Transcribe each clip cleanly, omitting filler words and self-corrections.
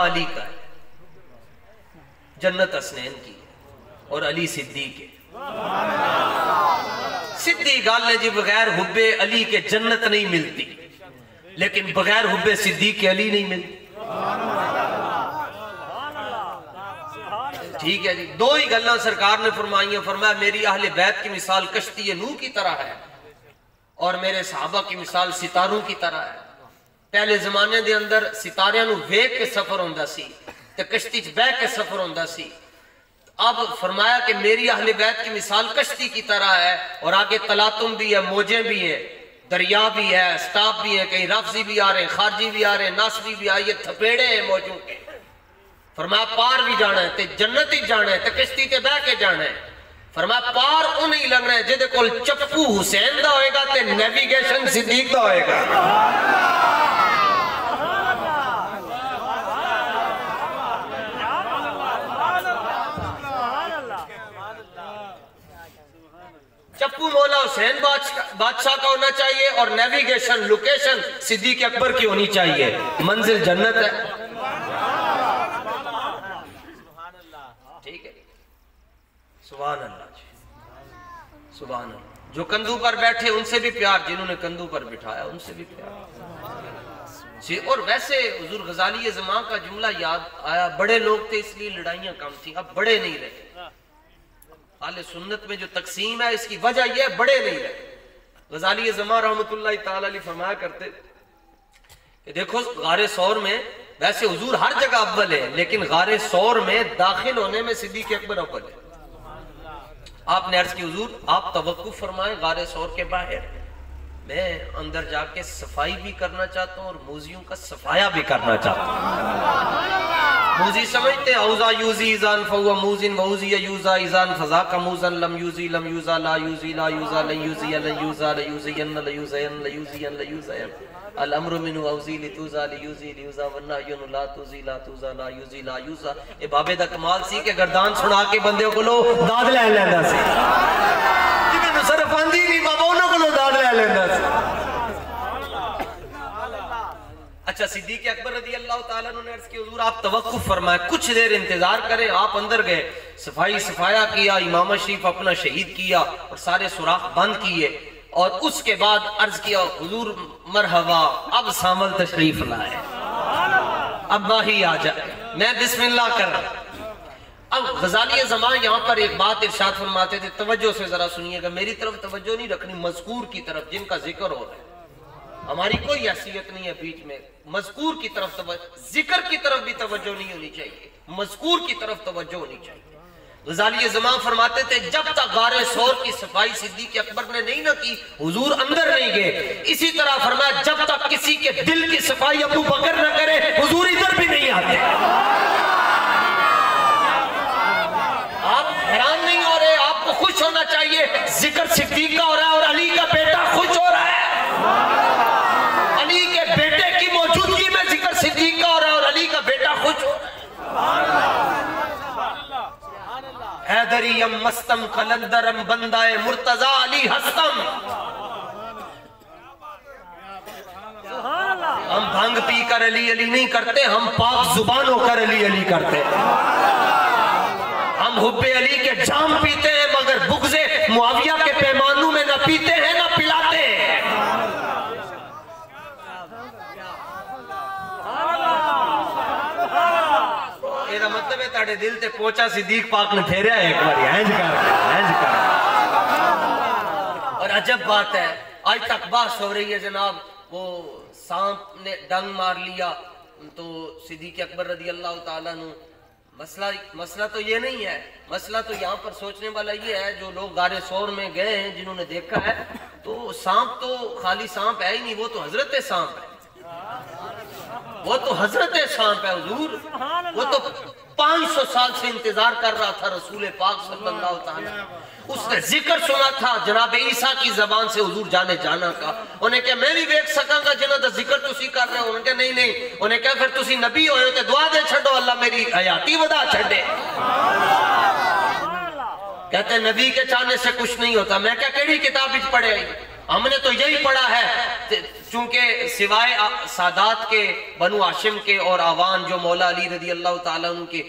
अली का है, जन्नत हसनैन की है और अली सिद्दीक है। सिद्दी गाल ने जी बगैर हुब्बे अली के जन्नत नहीं मिलती, लेकिन बगैर हुब्बे सिद्दीक के अली नहीं मिलती। ठीक है जी, दो ही गल्ला सरकार ने फरमाई। फरमाया मेरी अहले बैत की मिसाल कश्ती नूह की तरह है और मेरे सहाबा की मिसाल सितारों की तरह है। पहले जमाने दे अंदर सितारियां नूं वेख के सफर होंदा सी ते कश्ती च बैठ के सफर होंदा सी। अब फरमाया कि मेरी अहले बैत की मिसाल कश्ती की तरह है और आगे तलातुम भी है, मौजें भी है, दरिया भी है, स्टाफ भी है, कहीं रफ्जी भी आ रहे हैं, खारजी भी आ रहे हैं, नासवी भी आ, ये थपेड़े हैं मौजों के। फरमाया पार भी जाना है ते जन्नत ही जाना है ते कश्ती ते बह के जाना है। फरमाया पार उन ही लगना है जिहदे कोल चप्पू हुसैन दा होएगा ते नेविगेशन सिद्दीक दा होएगा। चप्पू मौला हुसैन बादशाह का होना चाहिए और नेविगेशन लोकेशन सिद्दीक अकबर की होनी चाहिए। मंजिल जन्नत है। ठीक है, सुभान अल्लाह जी, सुभान अल्लाह। जो कंधू पर बैठे उनसे भी प्यार, जिन्होंने कंधू पर बिठाया उनसे भी प्यार जी। और वैसे हुजूर गजाली ज़मां का जुमला याद आया, बड़े लोग थे इसलिए लड़ाइयां कम थी, अब बड़े नहीं रहे। आले सुन्नत में जो तकसीम है इसकी वजह यह है बड़े नहीं रहे। गजाली ज़मां रहमतुल्लाह तआला अलैह फरमाया करते कि देखो गारे सौर में वैसे हुजूर हर जगह अव्वल है, लेकिन गारे सौर में दाखिल होने में सिद्दीक अकबर अव्वल है। आपने अर्ज की हुजूर आप तवक्कुफ फरमाए गारे सौर के बाहर, मैं अंदर जाके सफाई भी करना चाहता हूँ और मूजियों का सफाया भी करना चाहता हूँ। मूजी समझते औजा यूजी इजान फहुवा मूजिन वऊजी यूजा इजान फजा का मूजन लम यूजी ला यूजी ला यूजी ला यूजी ला यूजी ला यूजी अल अम्रु मिनु औजी लितुजा लियूजी लियूजा वन्ना युन ला तुजी ला तुजा ला यूजी ला यूजा। ए बाबे दा कमाल सी के गर्दान सुना के बंदे को लो दाद ले लेंदा सी, जिन्होंने सिर्फ आंदी नहीं बाबा उन्हों को लो दाद ले लेंदा सी। अच्छा, सिद्दीक अकबर रज़ी अल्लाह ताला अन्हु ने अर्ज की हुजूर आप तवक्कुफ फरमाए, कुछ देर इंतजार करें। आप अंदर गए, सफाई सफाया किया, इमाम शरीफ अपना शहीद किया और सारे सुराख बंद किए और उसके बाद अर्ज किया हुजूर मरहबा अब सामल तशरीफ लाए, अब माही आ जाए, मैं बिस्मिल्लाह कर रहा। अब गजाली ज़मां यहाँ पर एक बात इरशाद फरमाते थे, तवज्जो से जरा सुनिएगा, मेरी तरफ तवज्जो नहीं रखनी, मज़कूर की तरफ जिनका जिक्र हो रहा है। हमारी कोई हैसियत नहीं है बीच में, मज़कूर की तरफ जिक्र की तरफ भी तवज्जो नहीं होनी चाहिए, मज़कूर की तरफ तवज्जो होनी चाहिए। गजाली ज़मां फरमाते थे जब तक गारे सौर की सफाई सिद्दीक अकबर ने नहीं ना की हुजूर अंदर नहीं गए। इसी तरह फरमाया जब तक किसी के दिल की सफाई अबू बकर न करे हुजूर इधर भी नहीं आते। आप हैरान नहीं हो रहे, आपको खुश होना चाहिए, जिक्र सिद्दीक का हो रहा है और अली का बेटा खुश हो रहा है। अली के बेटे की मौजूदगी में जिक्र सिद्दीक का हो रहा है और अली का बेटा खुश हो रहा है। हैदरियम मस्तम कलंदरम बंदाए मुर्तजा अली हस्तम। हम भांग पी कर अली अली नहीं करते, हम पाक जुबान होकर अली अली करते। हम हुब्बे अली के जाम पीते हैं मगर बुग़्ज़े मुआविया के पैमानों में न पीते हैं न पिलाते हैं। ਇਹਦਾ मतलब है ताड़े दिल ते पोचा सिद्दीक पाक ने फेरिया एक बार इंज कर। और अजब बात है, आज तक बात हो रही है जनाब, वो सांप ने डंग मार लिया तो सिद्दीक अकबर रज़ी अल्लाह ताला अन्हु। मसला तो ये नहीं है, मसला तो यहाँ पर सोचने वाला ये है जो लोग गारे सौर में गए हैं जिन्होंने देखा है तो सांप तो खाली सांप है ही नहीं, वो तो हजरत सांप है, वो तो हजरत सांप है हुजूर। वो तो 500 साल से इंतजार कर रहा था रसूल पाक सल्लल्लाहु अलैहि वसल्लम। उसने जिक्र सुना था जनाब ईसा की जबान से हुजूर जाने जाना का। उन्हें क्या मैं भी देख सकांगा जिन्हों का जिक्र तुसी कर रहे हो? उन्हें क्या नहीं नहीं। उन्हें क्या फिर तुसी नबी होए तो दुआ दे छड़ो अल्लाह मेरी हयाती वधा छड़े। कहते नबी के चाहने से कुछ नहीं होता। मैं क्या केड़ी किताब विच पढ़े आई? हमने तो यही पढ़ा है, चूंकि सिवाय सादात के, बनु हाशिम के और आवान जो मौला अली रदी अल्लाह ताला अन्हु के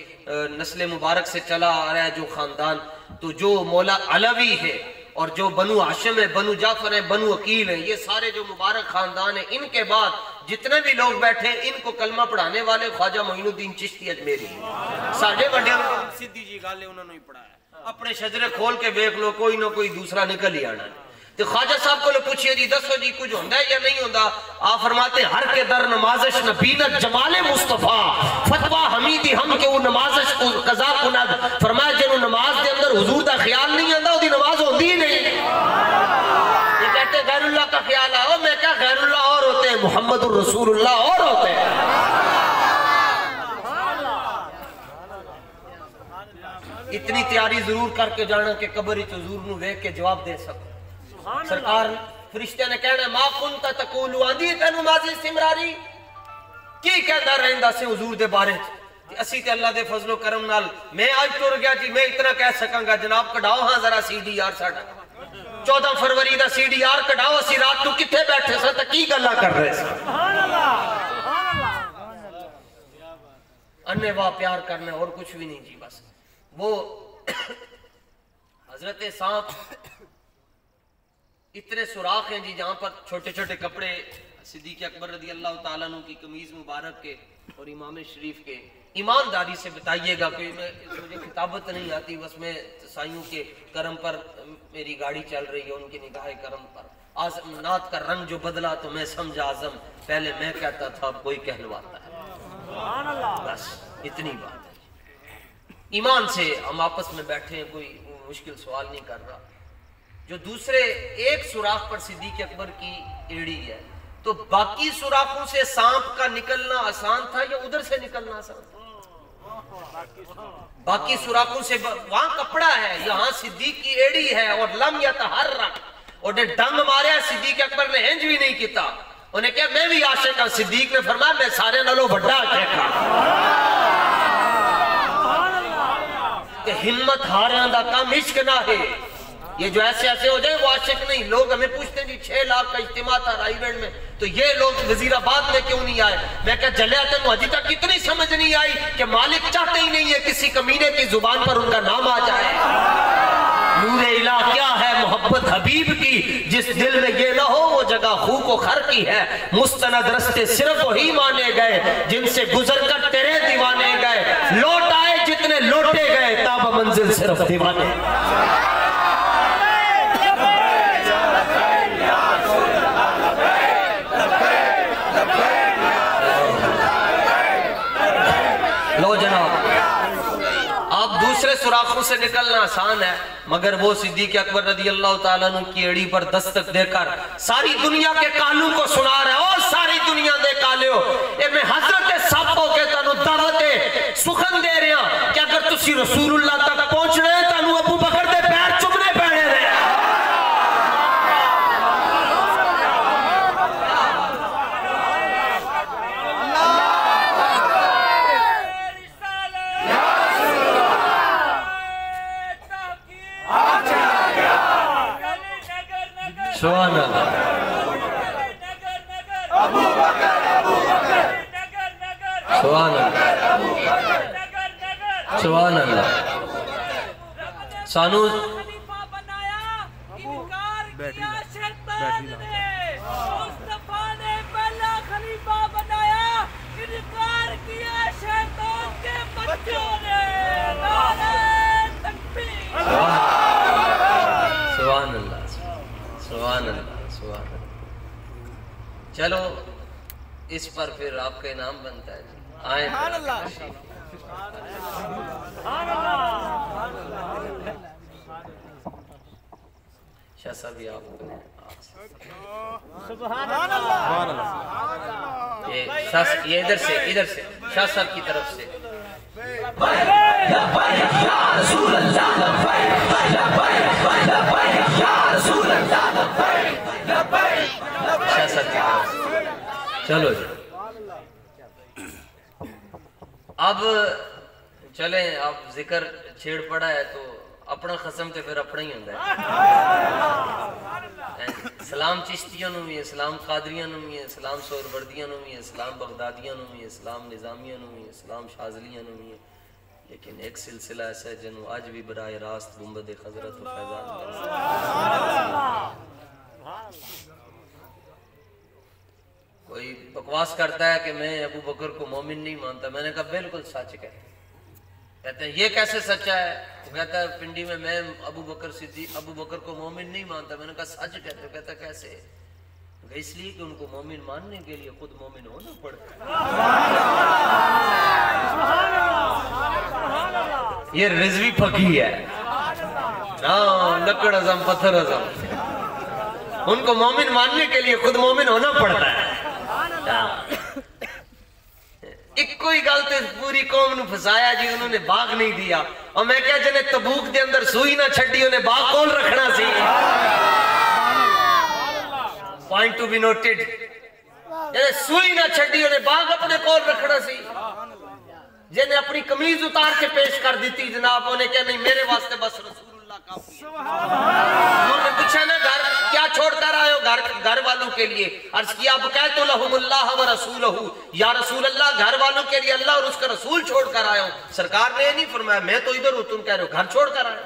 नस्ल मुबारक से चला आ रहा है जो खानदान, तो जो मौला अलवी है और जो बनु हाशिम है, बनु जाफर है, बनु अकील है, ये सारे जो मुबारक खानदान है, इनके बाद जितने भी लोग बैठे इनको कलमा पढ़ाने वाले ख्वाजा मोइनुद्दीन चिश्ती अजमेरी साढ़े बड़े सीधी जी गल उन्होंने ही पढ़ाया। अपने शजरे खोल के देख लो, कोई ना कोई दूसरा निकल ही आना। तो ख्वाजा साहब को पूछिए जी, दसो जी कुछ होता है या नहीं होता? आप फरमाते हर के दर नमाजिश नबीनत जमाले मुस्तफा फतवा हमीदी हम के वो नमाजिश कजा कुनद। फरमाया जिन्हों नमाज के अंदर हुजूर का ख्याल नहीं आता उसकी नमाज होती ही नहीं। ये कहते गैरुल्लाह का ख्याल आओ, मैं क्या गैरुल्लाह और होते हैं, मुहम्मदुर रसूलुल्लाह और होते हैं। इतनी तैयारी जरूर करके जाना कि कब्र हुजूर नूं वेख के जवाब दे सको। सरकार फरिश्ते ने कहना मा कुंता तकूलु आंदी तेनू माजी सिमरारी की कहंदा रहंदा से हुजूर दे बारे च। असी ते अल्लाह दे फजलो करम नाल मैं आज टुर गया जी, मैं इतना कह सकांगा जनाब कढाओ हां जरा CDR साडा 14 फरवरी दा CDR कढाओ, असी रात नूं किथे बैठे सा ते की गल्लां कर रहे सा। सुभान अल्लाह सुभान अल्लाह। अन्नेवाह प्यार करना और कुछ भी नहीं जी। बस वो हजरत सांप इतने सुराख हैं जी, जहां पर छोटे छोटे कपड़े सिद्दीक अकबर रदी अल्लाह ताला अन्हु की कमीज मुबारक के और इमाम शरीफ के। ईमानदारी से बताइएगा कि मुझे किताबत नहीं आती, बस मैं साइयों के करम पर मेरी गाड़ी चल रही है, उनकी निगाह करम पर आजम नात का रंग जो बदला तो मैं समझा आजम, पहले मैं कहता था अब कोई कहलवाता है। बस इतनी बात है। ईमान से हम आपस में बैठे हैं, कोई मुश्किल सवाल नहीं कर रहा। जो दूसरे एक सुराख पर सिद्दीक अकबर की एड़ी है, तो बाकी सुराखों से सांप का निकलना आसान था या उधर से निकलना आसान था? बाकी सुराखों से वहां कपड़ा है, यहाँ सिद्दीक की एड़ी है और लम यतहर्रक, और ने डंग मारे सिद्दीक अकबर ने इंज भी नहीं किया। उन्हें क्या मैं भी आशिक हूं? सिद्दीक ने फरमाया मैं सारे नालों बड़ा आशिक हूं। हिम्मत हारिया का काम इश्क ना है। ये जो ऐसे ऐसे हो जाए वो आशिक नहीं। लोग हमें पूछते हैं जी 6 लाख का इज्तिमा था रायगढ़ में, तो ये लोग वजीराबाद में क्यों नहीं आए? मैं क्या जलिया तेन अभी तक कितनी समझ नहीं आई कि मालिक चाहते ही नहीं है किसी कमीने की जुबान पर उनका नाम आ जाए। नूर इलाह क्या है मोहब्बत हबीब की, जिस दिल में ये ना हो वो जगह खूब को खर की है। मुस्तनद रस्ते सिर्फ वही माने गए जिनसे गुजर कर तेरे दीवाने गए, लौट आए जितने लौटे गए ताब मंजिल सिर्फ दीवाने। लो जनाब, अब दूसरे सुराखों से निकलना आसान है, मगर वो सिद्दीक अकबर रदी अल्लाह ताला अन्हु की एड़ी पर दस्तक देकर सारी दुनिया के कालू को सुना रहा है। और सारी दुनिया दे कालियो, ए मैं हजरत साहब के तनु दावत सुखन दे रहा कि अगर तुसी रसूलुल्लाह तक पहुंच रहे तनु अबू बकर दे पैर चुमने पैने रहे। सुभान अल्लाह, सुभान अल्लाह, सुभान अल्लाह। सानू सुभान अल्लाह, सुभान अल्लाह, सुभान अल्लाह। चलो इस पर फिर आपका इनाम बनता है। आए शाह साहब ये इधर से शाह साहब की तरफ से चलो जी, अब चले। अब जिक्र छेड़ पड़ा है तो अपना खसम तो फिर अपना ही होता है। सलाम चिश्तियों नूं भी है, सलाम कादरियां नूं भी है, सलाम सोहरवर्दियां नूं भी है, सलाम बगदादियां नूं भी है, सलाम निजामियां नूं भी है, सलाम शाजलियां नूं भी है। लेकिन एक सिलसिला ऐसा है जिन्हों आज भी बराए रास्त गुंबद हजरत फैजान। कोई बकवास करता है कि मैं अबू बकर को मोमिन नहीं मानता। मैंने कहा बिल्कुल सच कहते हैं। ये कैसे सच्चा है? वो कहता है पिंडी में मैं अबू बकर को मोमिन नहीं मानता। मैंने कहा सच कहते हो? कहता कैसे? इसलिए कि उनको मोमिन मानने के लिए खुद मोमिन होना पड़ता है। ये रिजवी फकी है, लकड़ अज़म पत्थर अज़म। उनको मोमिन मानने के लिए खुद मोमिन होना पड़ता है। एक कोई गल तो पूरी कौम नूं फसाया जी, उन्होंने बाग नहीं दिया। और मैं क्या जने तबूक के अंदर सुई ना छड़ी, उन्हें बाग कौन रखना सी? Point to be noted. सुई ना छड़ी, उन्हें बाग अपने कौन रखना सी। जिन्हें अपनी कमीज उतार के पेश कर दी थी जनाब, उन्हें क्या नहीं मेरे वास्ते बस रसूलुल्लाह काफी है। उन्होंने पूछा ना घर क्या छोड़कर आए हो? घर वालों के लिए। अर्ज किया बकायतु लहुमुल्लाह व रसूलहू, या रसूल अल्लाह घर वालों के लिए अल्लाह और उसका रसूल छोड़कर आए हो। सरकार ने नहीं फरमाया मैं तो इधर हूं, तुम कह रहे हो घर छोड़कर आए।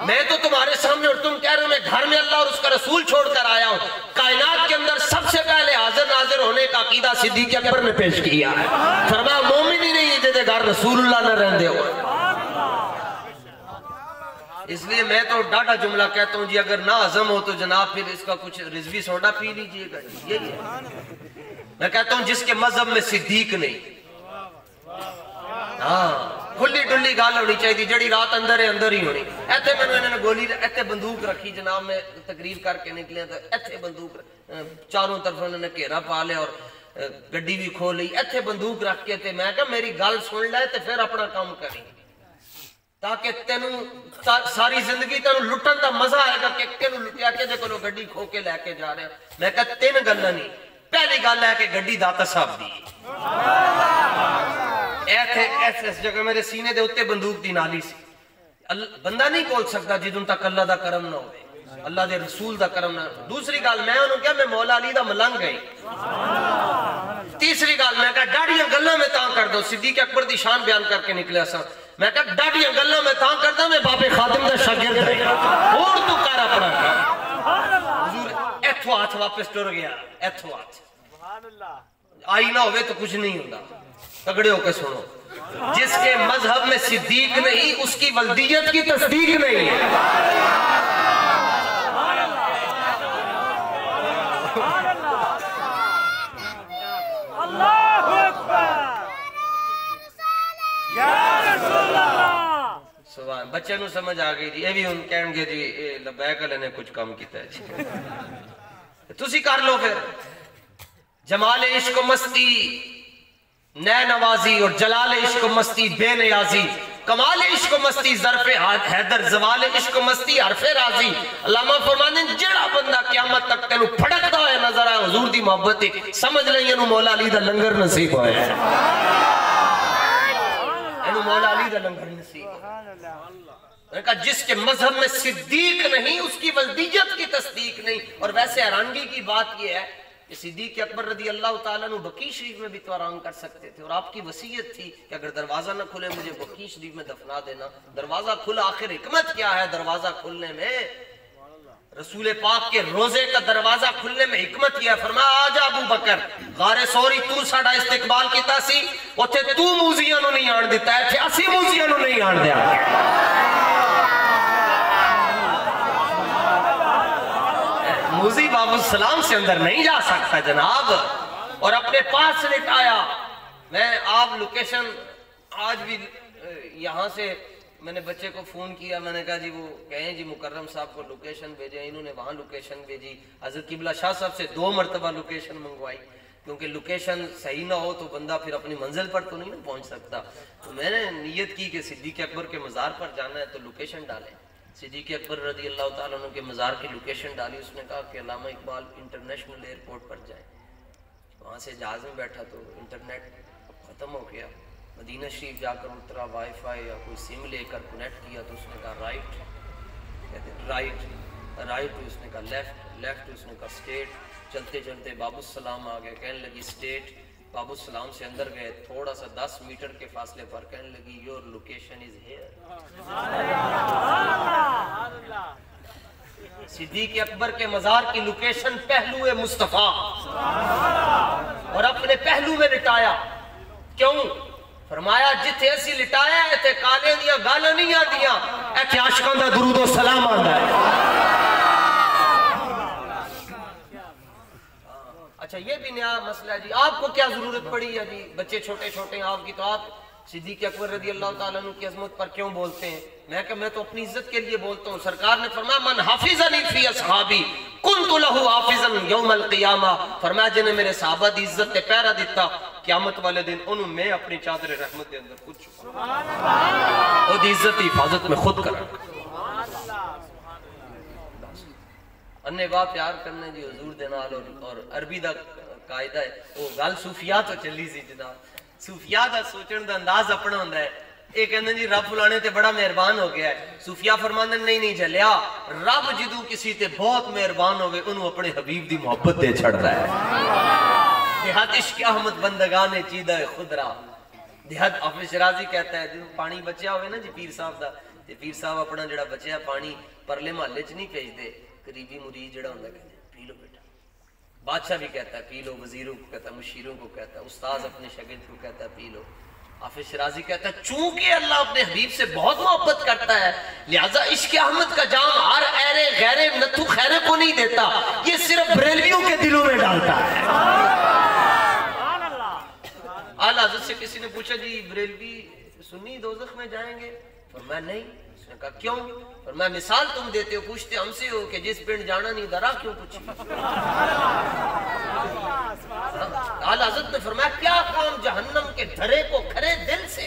मैं तो तुम्हारे सामने और तुम कह रहे हो मैं घर में अल्लाह और उसका रसूल छोड़कर आया हूं। कायनात के अंदर सबसे पहले हाजिर नाजिर होने का अकीदा सिद्दीक़ अकबर ने पेश किया है। फरमाया मोमिन ही नहीं है जिहदे घर रसूलुल्लाह न रहंदे हो। इसलिए मैं तो डाटा जुमला कहता हूँ जी, अगर ना हजम हो तो जनाब फिर इसका कुछ रिजवी सोडा पी लीजिएगा। यही है। मैं कहता हूँ जिसके मजहब में सिद्दीक नहीं, हाँ खुली डुली गल होनी चाहिए, जड़ी रात अंदर है अंदर ही होनी। इतने मैंने इन्होंने गोली इतने बंदूक रखी जनाब, मैं तकरीर करके निकलिया तो इतने बंदूक चारों तरफ उन्होंने घेरा पा लिया और गड्डी भी खोल ली। इतने बंदूक रख के ते मैं कहा मेरी गल सुन ले ते फिर अपना काम करी, ताकि तेनू सारी जिंदगी तेनू लुटन का मजा आएगा कि तेनू लुटिया के कोलों गड्डी खो के लैके जा रहे। मैं कहा तीन गल्लां नहीं। पहली गल है कि गड्डी दाता साहब दी। इस जगह मेरे सीने दे उत्ते बंदूक दी नाली सी। बंदा नहीं बोल सकता जिदों तक अल्लाह दा करम ना होवे, अल्लाह दे रसूल दा करम ना। दूसरी गल मैं उन्होंने क्या मैं मौला अली दा मलंग गई। तीसरी गल मैं कहा डाढ़ियां गल्लां में तां कर दो। सिद्दीक़ अकबर दी शान बयान करके निकलिया सा। मैं कहा डाढ़ियां गल्लां में तां करदा मैं बाबे खादिम दा शागिर्द और तू कर अपना हुजूर। इथों हाथ वापस टुर गया, इथों हाथ आई ना होवे तो कुछ नहीं होता। तगड़े होके सुनो, जिसके मजहब में सिद्दीक नहीं उसकी वल्दियत की तस्दीक नहीं है। सुभान। बच्चे नूं समझ आ गई जी। ये भी हम कहेंगे जी लबैक वाले ने कुछ कम किया जी। तुसी कर लो फिर। जमाल इश्क मस्ती नए नवाजी और जलाल इश्क मस्ती बेनियाजी, कमाल इश्क मस्ती ज़र्फ़े हैदर, जवाल इश्क मस्ती हरफे राजी। अल्लामा फरमाते हैं जेड़ा बंदा क़यामत तक तेनू फड़कदा होया नजर आए हुजूर दी मोहब्बत, समझ ले इनू मौला अली दा लंगर नसीब होया है। इनू मौला अली दा लंगर नसीब। मैंने कहा जिसके मजहब में सिद्दीक नहीं उसकी वल्दियत की तस्दीक नहीं। और वैसे हैरानगी की बात यह है कि सिद्दीक़ अकबर रज़ी अल्लाह तआला अन्हु बकी शरीफ में भी तो आराम कर सकते थे। और आपकी वसीयत थी कि अगर दरवाजा न खुले मुझे बकी शरीफ में दफना देना। दरवाजा खुला, आखिर हिकमत क्या है दरवाजा खुलने में? रसूल पाक के रोजे का दरवाजा खुलने में हिकमत यह फरमाया आजा अबू बकर गारे सौरी तू साडा इस्तिकबाल कीता सी, उथे तू मूजियां नु नहीं आण दिता है, असी मूजियां नु नहीं आण दिया। मूजी बाबू सलाम से अंदर नहीं जा सकता जनाब। और अपने पास लिटाया। मैं आप लोकेशन आज भी यहाँ से मैंने बच्चे को फोन किया, मैंने कहा जी वो कहें जी मुकर्रम साहब को लोकेशन भेजे। इन्होंने वहाँ लोकेशन भेजी। हजरत किबला शाह साहब से 2 मरतबा लोकेशन मंगवाई, क्योंकि लोकेशन सही ना हो तो बंदा फिर अपनी मंजिल पर तो नहीं ना पहुँच सकता। तो मैंने नियत की कि सिद्दीक़ अकबर के मज़ार पर जाना है तो लोकेशन डालें। सिद्दीक़ अकबर रज़ी अल्लाह तआला अन्हु के मज़ार की लोकेशन डाली। उसने कहा कि अल्लामा इकबाल इंटरनेशनल एयरपोर्ट पर जाएं। वहाँ से जहाज़ में बैठा तो इंटरनेट ख़त्म हो गया। मदीना शरीफ जाकर उतरा, वाईफाई या कोई सिम लेकर कनेक्ट किया तो उसने कहा राइट, कहते राइट। राइट हुई, उसने कहा लेफ्ट, लेफ्ट हुई, उसने कहा स्ट्रेट। चलते चलते बाबू सलाम आ गए, कहने लगी स्ट्रेट। बाबू सलाम से अंदर गए, थोड़ा सा 10 मीटर के फासले पर कहने लगी your location is here. Siddiq Akbar के मजार की लोकेशन पहलू है मुस्तफा, और अपने पहलू में लिटाया। क्यों? फरमाया जिथे असी लिटाया इथे काले दिया गालां नहीं आंदियां, इथे आशिकां दा दुरूद और सलाम आंदा है। अच्छा ये भी नया मसला है जी, आपको क्या जरूरत पड़ी है जी, बच्चे छोटे छोटे हैं आपकी, तो आप सिद्दीक अकबर रज़ी अल्लाह ताला अन्हु की अज़मत पर क्यों बोलते हैं? मैं तो अपनी इज्जत के लिए बोलता हूँ। सरकार ने फरमाया मन हाफिज़नी फी अस्हाबी कुन्तु लहु हाफिज़न यौमल क़ियामा। फरमाया जिन्हें मेरे सहाबा दी इज्जत ते पहरा दिता, क़यामत वाले दिन उन्हों मैं अपनी चादर रहमत के अंदर खुद छुपा ओदी इज्जत की हिफाजत में खुद करा। अन्ने वाह प्यार करने जी हुजूर दे नाल, और अरबी दा कायदा है वो गल सूफिया तो चली सी जनाब। सूफिया दा सोचण दा अंदाज अपना हुंदा है। ये कहंदे जी रब फलाने ते बड़ा मेहरबान हो गया है। सूफिया फरमांदे नहीं नहीं जलिया, रब जिदू किसी ते बहुत मेहरबान होवे उन्हों अपने हबीब दी मोहब्बत दे छड़दा है। देहात इश्क अहमद बंदगाने चीदा है खुदरा। देहात हाफिज शिराजी कहता है जो पानी बचिया होवे ना जी पीर साहब दा, ते पीर साहब अपना जेड़ा बचिया पानी परले महल्ले च नहीं भेजदे, करीबी मुरीद जेड़ा हुंदा कहंदे पी लो बेटा। बादशाह भी कहता है पी लो, वजीरों को कहता है, मुशीरों को कहता है, उस्ताद अपने शागिर्द को कहता है पी लो। हाफिज शिराजी कहता है चूंकि अल्लाह अपने हबीब से बहुत मोहब्बत करता है, लिहाजा इश्क अहमद का जाम हर ऐरे गैरे नथु खैरे को नहीं देता, ये सिर्फ बरेलवियों के दिलों में डालता है। आला हज़रत से किसी ने पूछा जी बरेलवी सुन्नी दोज़ख में जाएंगे? और मैं नहीं। उसने कहा क्यों? और मैं मिसाल तुम देते हो, पूछते हमसे हो कि जिस पिंड जाना नहीं दरा क्यों पूछी? आला हज़रत ने फरमाया क्या काम जहन्नम के धरे को खरे दिल से,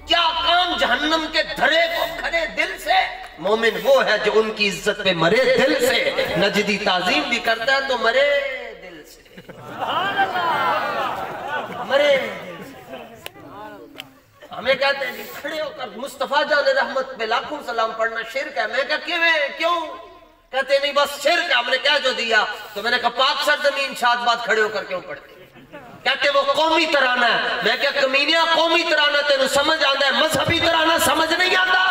क्या काम जहन्नम के धरे को खरे दिल से? मोमिन वो है जो उनकी इज्जत पे मरे दिल से, नजदी ताजीम भी करता है तो मरे दिल से, मरे। हमें कहते हैं जी खड़े होकर मुस्तफा जान रहमत पे लाखों सलाम पढ़ना शिर्क है। मैं कहा क्यों? कहते नहीं बस शिर्क है। हमने क्या जो दिया? तो मैंने कहा पाक सरजमीन शादबाद खड़े होकर क्यों पढ़ते? कहते वो कौमी तराना है। मैं क्या कमीनिया कौमी तराना तेन समझ आता है, मजहबी तराना समझ नहीं आता।